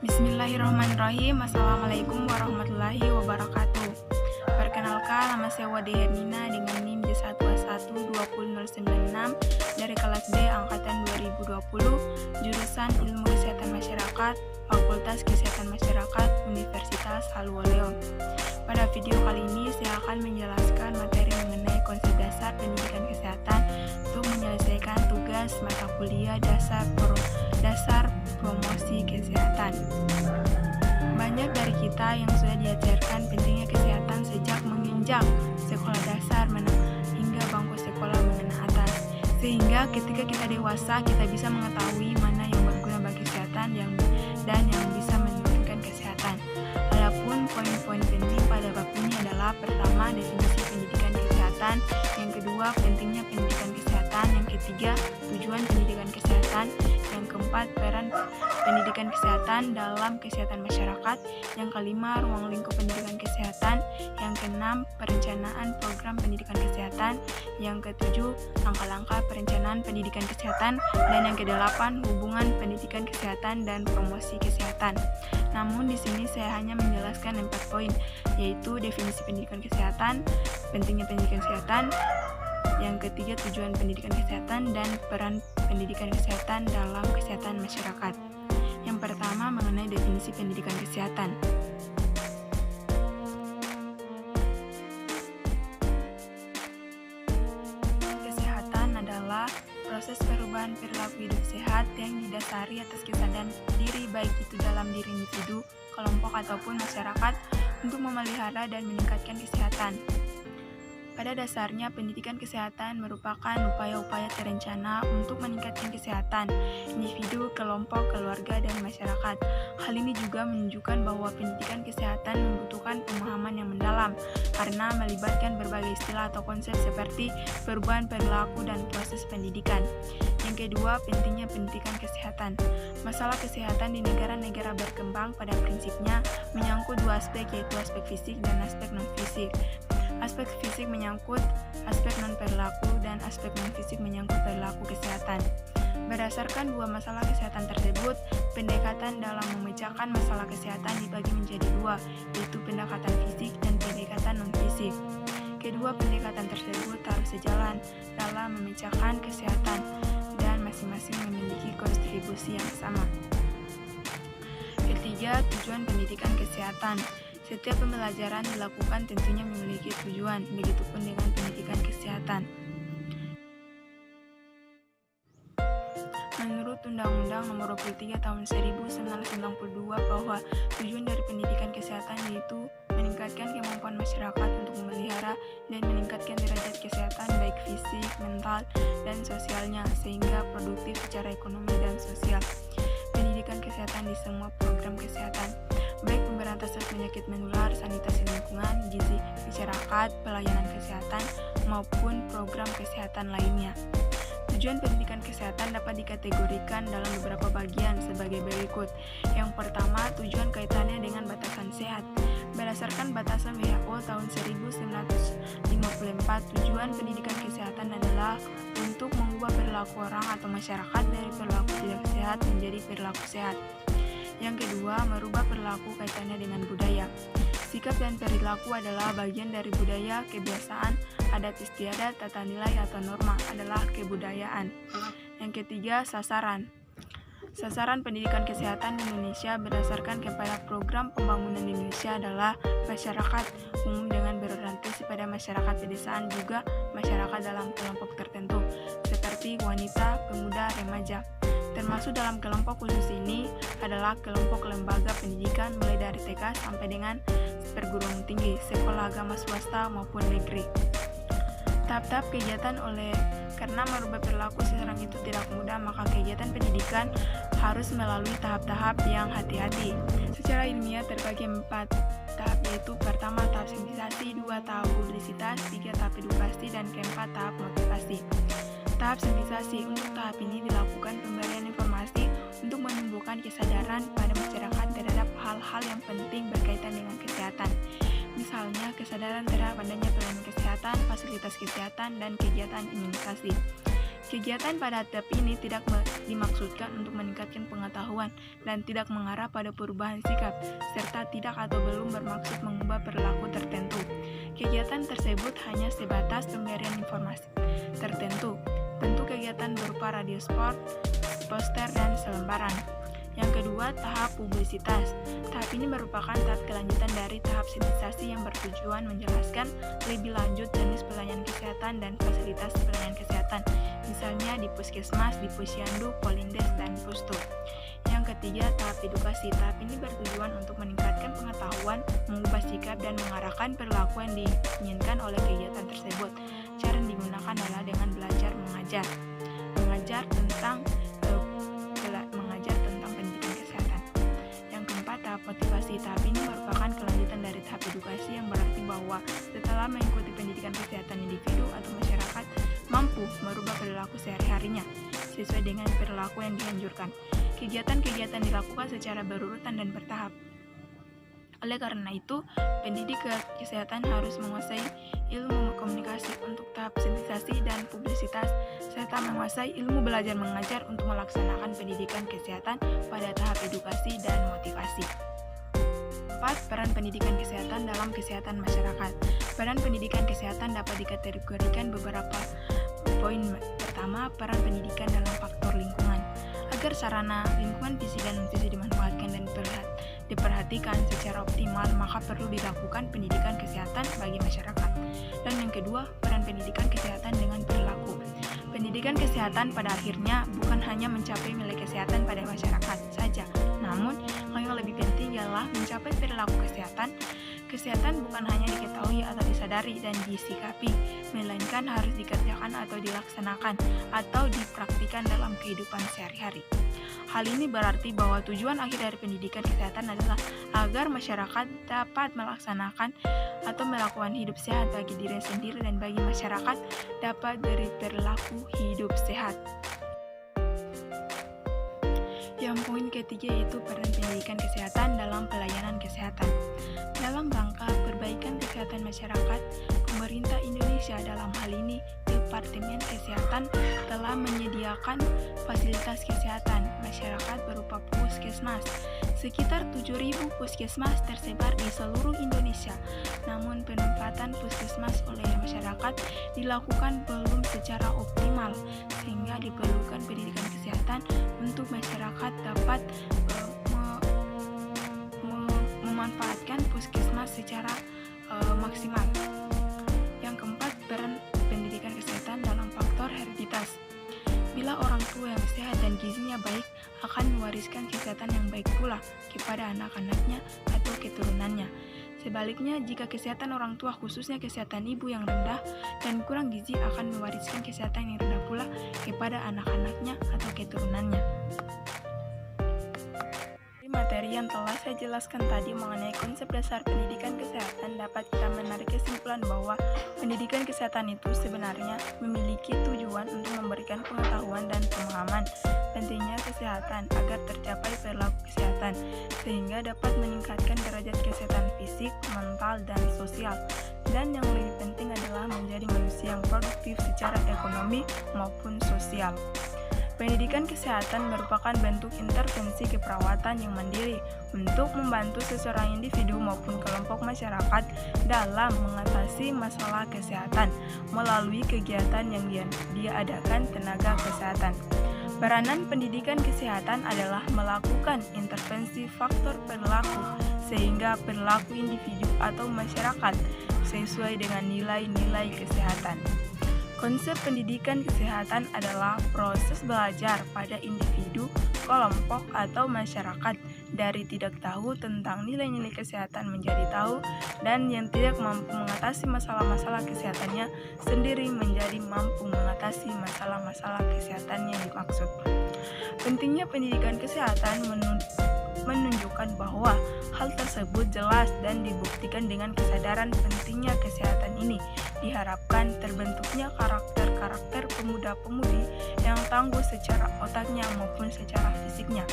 Bismillahirrahmanirrahim. Assalamualaikum warahmatullahi wabarakatuh. Perkenalkan, nama saya Wade Hermina dengan NIM J1120096 dari kelas B angkatan 2020, jurusan Ilmu Kesehatan Masyarakat, Fakultas Kesehatan Masyarakat, Universitas Al-Waleon. Pada video kali ini saya akan menjelaskan materi mengenai konsep dasar pendidikan kesehatan untuk menyelesaikan tugas mata kuliah dasar promosi kesehatan. Banyak dari kita yang sudah diajarkan pentingnya kesehatan sejak menginjak sekolah dasar hingga bangku sekolah menengah atas, sehingga ketika kita dewasa kita bisa mengetahui mana yang berguna bagi kesehatan dan yang bisa menurunkan kesehatan. Adapun poin-poin penting pada bab ini adalah: pertama, definisi pendidikan kesehatan; yang kedua, pentingnya pendidikan kesehatan; yang ketiga, tujuan pendidikan kesehatan; yang keempat, peran pendidikan kesehatan dalam kesehatan masyarakat; yang kelima, ruang lingkup pendidikan kesehatan; yang keenam, perencanaan program pendidikan kesehatan; yang ketujuh, langkah-langkah perencanaan pendidikan kesehatan; dan yang kedelapan, hubungan pendidikan kesehatan dan promosi kesehatan. Namun di sini saya hanya menjelaskan 4 poin, yaitu definisi pendidikan kesehatan, pentingnya pendidikan kesehatan, yang ketiga tujuan pendidikan kesehatan, dan peran pendidikan kesehatan dalam kesehatan masyarakat. Yang pertama, mengenai definisi pendidikan kesehatan. Kesehatan adalah proses perubahan perilaku hidup sehat yang didasari atas kesadaran diri, baik itu dalam diri individu, kelompok, ataupun masyarakat, untuk memelihara dan meningkatkan kesehatan. Pada dasarnya, pendidikan kesehatan merupakan upaya-upaya terencana untuk meningkatkan kesehatan individu, kelompok, keluarga, dan masyarakat. Hal ini juga menunjukkan bahwa pendidikan kesehatan membutuhkan pemahaman yang mendalam karena melibatkan berbagai istilah atau konsep seperti perubahan perilaku dan proses pendidikan. Yang kedua, pentingnya pendidikan kesehatan. Masalah kesehatan di negara-negara berkembang pada prinsipnya menyangkut 2 aspek, yaitu aspek fisik dan aspek non-fisik. Aspek fisik menyangkut aspek non-perilaku dan aspek non-fisik menyangkut perilaku kesehatan. Berdasarkan 2 masalah kesehatan tersebut, pendekatan dalam memecahkan masalah kesehatan dibagi menjadi 2, yaitu pendekatan fisik dan pendekatan non-fisik. Kedua pendekatan tersebut harus sejalan dalam memecahkan kesehatan dan masing-masing memiliki kontribusi yang sama. Ketiga, tujuan pendidikan kesehatan. Setiap pembelajaran dilakukan tentunya memiliki tujuan, begitupun dengan pendidikan kesehatan. Menurut Undang-Undang Nomor 23 Tahun 1992 bahwa tujuan dari pendidikan kesehatan yaitu meningkatkan kemampuan masyarakat untuk memelihara dan meningkatkan derajat kesehatan baik fisik, mental, dan sosialnya sehingga produktif secara ekonomi dan sosial. Pendidikan kesehatan di semua program kesehatan, baik pemberantasan penyakit menular, sanitasi lingkungan, gizi masyarakat, pelayanan kesehatan, maupun program kesehatan lainnya. Tujuan pendidikan kesehatan dapat dikategorikan dalam beberapa bagian sebagai berikut. Yang pertama, tujuan kaitannya dengan batasan sehat. Berdasarkan batasan WHO tahun 1954, tujuan pendidikan kesehatan adalah untuk mengubah perilaku orang atau masyarakat dari perilaku tidak sehat menjadi perilaku sehat. Yang kedua, merubah perilaku kaitannya dengan budaya. Sikap dan perilaku adalah bagian dari budaya, kebiasaan, adat istiadat, tata nilai atau norma adalah kebudayaan. Yang ketiga, sasaran. Sasaran pendidikan kesehatan di Indonesia berdasarkan kepada program pembangunan di Indonesia adalah masyarakat umum dengan berorientasi pada masyarakat pedesaan, juga masyarakat dalam kelompok tertentu seperti wanita, pemuda, remaja. Termasuk dalam kelompok khusus ini adalah kelompok lembaga pendidikan mulai dari TK sampai dengan perguruan tinggi, sekolah agama swasta maupun negeri. Tahap-tahap kegiatan karena merubah perilaku seseorang itu tidak mudah, maka kegiatan pendidikan harus melalui tahap-tahap yang hati-hati. Secara ilmiah terbagi 4 tahap, yaitu pertama tahap sensitasi, 2 tahap publisitas, 3 tahap edukasi, dan keempat tahap motivasi. Tahap sensitasi. Untuk tahap ini dilakukan pemberian informasi untuk menumbuhkan kesadaran pada masyarakat terhadap hal-hal yang penting berkaitan dengan kesehatan. Misalnya, kesadaran terhadap adanya pelayanan kesehatan, fasilitas kesehatan, dan kegiatan imunisasi. Kegiatan pada tahap ini tidak dimaksudkan untuk meningkatkan pengetahuan dan tidak mengarah pada perubahan sikap, serta tidak atau belum bermaksud mengubah perilaku tertentu. Kegiatan tersebut hanya sebatas pemberian informasi tertentu. Bentuk kegiatan berupa radio spot, poster, dan selembaran. Yang kedua, tahap publisitas. Tahap ini merupakan tahap kelanjutan dari tahap sintetisasi yang bertujuan menjelaskan lebih lanjut jenis pelayanan kesehatan dan fasilitas pelayanan kesehatan, misalnya di puskesmas, di posyandu, polindes, dan pustu. Yang ketiga, tahap edukasi. Tahap ini bertujuan untuk meningkatkan pengetahuan, mengubah sikap, dan mengarahkan perilaku yang diinginkan oleh kegiatan tersebut. Cara yang digunakan adalah dengan belajar mengajar. Mengajar tentang pendidikan kesehatan. Yang keempat, tahap motivasi. Tahap ini merupakan kelanjutan dari tahap edukasi yang berarti bahwa setelah mengikuti pendidikan kesehatan, individu atau masyarakat mampu merubah perilaku sehari-harinya sesuai dengan perilaku yang dianjurkan. Kegiatan-kegiatan dilakukan secara berurutan dan bertahap. Oleh karena itu, pendidik kesehatan harus menguasai ilmu komunikasi untuk tahap sintetisasi dan publisitas, serta menguasai ilmu belajar mengajar untuk melaksanakan pendidikan kesehatan pada tahap edukasi dan motivasi. 4. Peran pendidikan kesehatan dalam kesehatan masyarakat. Peran pendidikan kesehatan dapat dikategorikan beberapa poin. Pertama, peran pendidikan dalam faktor lingkungan. Agar sarana lingkungan fisik dan non-fisik dimanfaatkan dan diperhatikan secara optimal, maka perlu dilakukan pendidikan kesehatan bagi masyarakat. Dan yang kedua, peran pendidikan kesehatan dengan perilaku. Pendidikan kesehatan pada akhirnya bukan hanya mencapai nilai kesehatan pada masyarakat saja, namun yang lebih penting ialah mencapai perilaku kesehatan. Kesehatan bukan hanya diketahui atau disadari dan disikapi, melainkan harus dikerjakan atau dilaksanakan atau dipraktikkan dalam kehidupan sehari-hari. Hal ini berarti bahwa tujuan akhir dari pendidikan kesehatan adalah agar masyarakat dapat melaksanakan atau melakukan hidup sehat bagi diri sendiri dan bagi masyarakat dapat dari perilaku hidup sehat. Yang poin ketiga yaitu peran pendidikan kesehatan dalam pelayanan kesehatan. Dalam rangka perbaikan kesehatan masyarakat, pemerintah Indonesia dalam hal ini Departemen Kesehatan telah menyediakan fasilitas kesehatan masyarakat berupa puskesmas. Sekitar 7.000 puskesmas tersebar di seluruh Indonesia. Namun penempatan puskesmas oleh masyarakat dilakukan belum secara optimal, sehingga diperlukan pendidikan kesehatan untuk masyarakat dapat memanfaatkan puskesmas secara maksimal. Yang keempat, peran pendidikan kesehatan dalam faktor hereditas. Bila orang tua yang sehat dan gizinya baik akan mewariskan kesehatan yang baik pula kepada anak-anaknya atau keturunannya. Sebaliknya, jika kesehatan orang tua khususnya kesehatan ibu yang rendah dan kurang gizi akan mewariskan kesehatan yang rendah pula kepada anak-anaknya atau keturunannya. Materi yang telah saya jelaskan tadi mengenai konsep dasar pendidikan kesehatan dapat kita menarik kesimpulan bahwa pendidikan kesehatan itu sebenarnya memiliki tujuan untuk memberikan pengetahuan dan pemahaman pentingnya kesehatan agar tercapai perilaku kesehatan sehingga dapat meningkatkan derajat kesehatan fisik, mental, dan sosial. Dan yang lebih penting adalah menjadi manusia yang produktif secara ekonomi maupun sosial. Pendidikan kesehatan merupakan bentuk intervensi keperawatan yang mandiri untuk membantu seseorang individu maupun kelompok masyarakat dalam mengatasi masalah kesehatan melalui kegiatan yang diadakan tenaga kesehatan. Peranan pendidikan kesehatan adalah melakukan intervensi faktor perilaku sehingga perilaku individu atau masyarakat sesuai dengan nilai-nilai kesehatan. Konsep pendidikan kesehatan adalah proses belajar pada individu, kelompok, atau masyarakat dari tidak tahu tentang nilai-nilai kesehatan menjadi tahu, dan yang tidak mampu mengatasi masalah-masalah kesehatannya sendiri menjadi mampu mengatasi masalah-masalah kesehatan yang dimaksud. Pentingnya pendidikan kesehatan menunjukkan bahwa hal tersebut jelas dan dibuktikan dengan kesadaran pentingnya kesehatan ini. Diharapkan terbentuknya karakter-karakter pemuda-pemudi yang tangguh secara otaknya maupun secara fisiknya.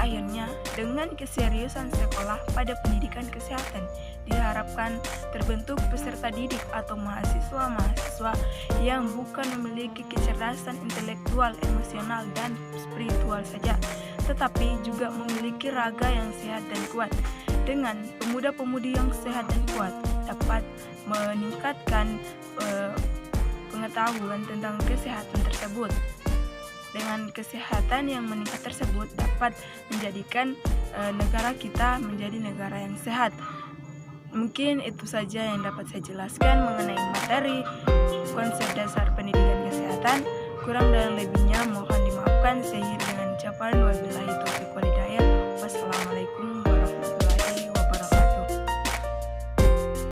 Akhirnya, dengan keseriusan sekolah pada pendidikan kesehatan, diharapkan terbentuk peserta didik atau mahasiswa-mahasiswa yang bukan memiliki kecerdasan intelektual, emosional, dan spiritual saja, tetapi juga memiliki raga yang sehat dan kuat. Dengan pemuda-pemudi yang sehat dan kuat dapat meningkatkan pengetahuan tentang kesehatan tersebut. Dengan kesehatan yang meningkat tersebut dapat menjadikan negara kita menjadi negara yang sehat. Mungkin itu saja yang dapat saya jelaskan mengenai materi konsep dasar pendidikan kesehatan. Kurang dan lebihnya mohon dimaafkan. Saya dengan ucapan wabillahi